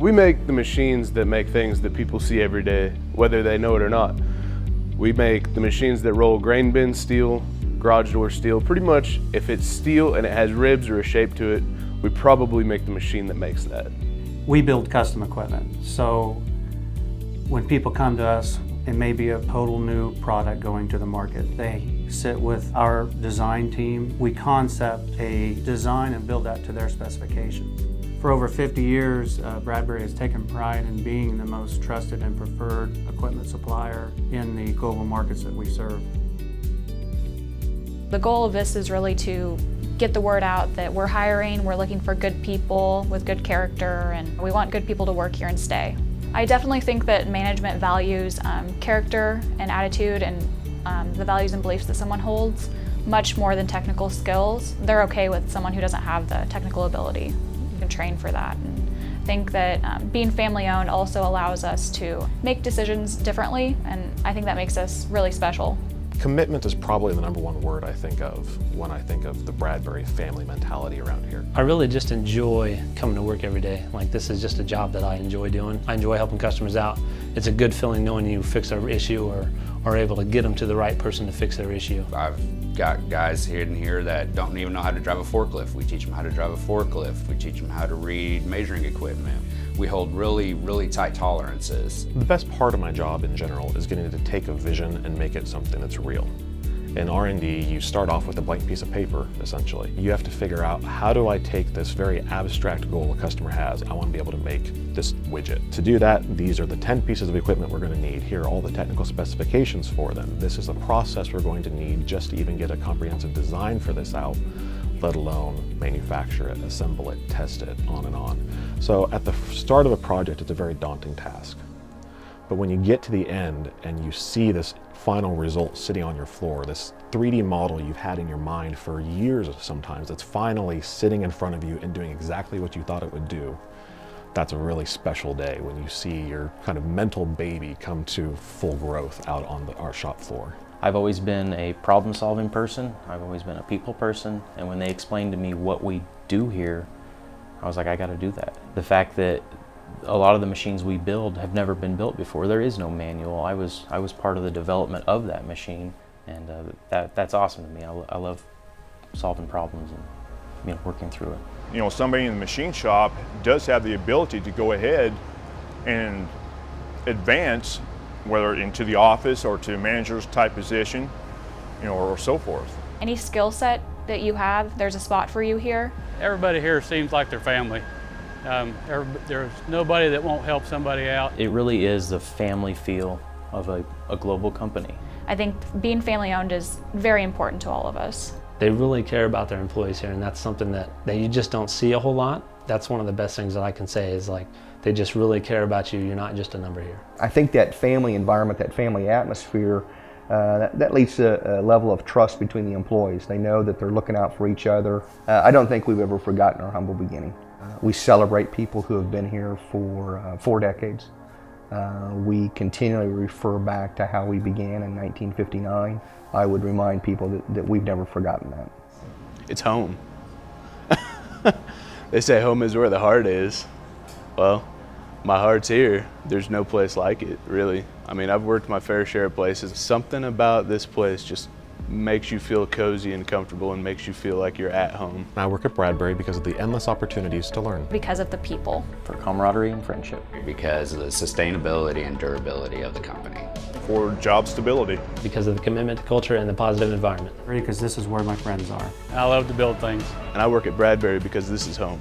We make the machines that make things that people see every day, whether they know it or not. We make the machines that roll grain bin steel, garage door steel. Pretty much if it's steel and it has ribs or a shape to it, we probably make the machine that makes that. We build custom equipment, so when people come to us, it may be a total new product going to the market. They sit with our design team. We concept a design and build that to their specifications. For over 50 years, Bradbury has taken pride in being the most trusted and preferred equipment supplier in the global markets that we serve. The goal of this is really to get the word out that we're hiring, we're looking for good people with good character, and we want good people to work here and stay. I definitely think that management values character and attitude and the values and beliefs that someone holds much more than technical skills. They're okay with someone who doesn't have the technical ability. You can train for that. And I think that being family owned also allows us to make decisions differently, and I think that makes us really special. Commitment is probably the #1 word I think of when I think of the Bradbury family mentality around here. I really just enjoy coming to work every day. Like, this is just a job that I enjoy doing. I enjoy helping customers out. It's a good feeling knowing you fix their issue or are able to get them to the right person to fix their issue. I've got guys here that don't even know how to drive a forklift. We teach them how to drive a forklift. We teach them how to read measuring equipment. We hold really, really tight tolerances. The best part of my job in general is getting to take a vision and make it something that's real. In R&D, you start off with a blank piece of paper, essentially. You have to figure out, how do I take this very abstract goal a customer has? I want to be able to make this widget. To do that, these are the 10 pieces of equipment we're going to need. Here are all the technical specifications for them. This is the process we're going to need just to even get a comprehensive design for this out, let alone manufacture it, assemble it, test it, on and on. So at the start of a project, it's a very daunting task. But when you get to the end and you see this final result sitting on your floor, this 3D model you've had in your mind for years sometimes, that's finally sitting in front of you and doing exactly what you thought it would do, that's a really special day when you see your kind of mental baby come to full growth out on our shop floor. I've always been a problem-solving person. I've always been a people person, and when they explained to me what we do here, I was like, I gotta do that. The fact that a lot of the machines we build have never been built before. There is no manual. I was part of the development of that machine, and that's awesome to me. I love solving problems and working through it. You know, somebody in the machine shop does have the ability to go ahead and advance, whether into the office or to manager's type position, or so forth. Any skill set that you have, there's a spot for you here. Everybody here seems like their family. There's nobody that won't help somebody out. It really is the family feel of a global company. I think being family owned is very important to all of us. They really care about their employees here, and that's something that you just don't see a whole lot. That's one of the best things that I can say is, like, they just really care about you. You're not just a number here. I think that family environment, that family atmosphere, that leads to a level of trust between the employees. They know that they're looking out for each other. I don't think we've ever forgotten our humble beginning. We celebrate people who have been here for 4 decades. We continually refer back to how we began in 1959. I would remind people that we've never forgotten that. It's home. They say home is where the heart is. Well, my heart's here. There's no place like it, really. I mean, I've worked my fair share of places. Something about this place just makes you feel cozy and comfortable and makes you feel like you're at home. I work at Bradbury because of the endless opportunities to learn. Because of the people. For camaraderie and friendship. Because of the sustainability and durability of the company. For job stability. Because of the commitment to culture and the positive environment. Because this is where my friends are. I love to build things. And I work at Bradbury because this is home.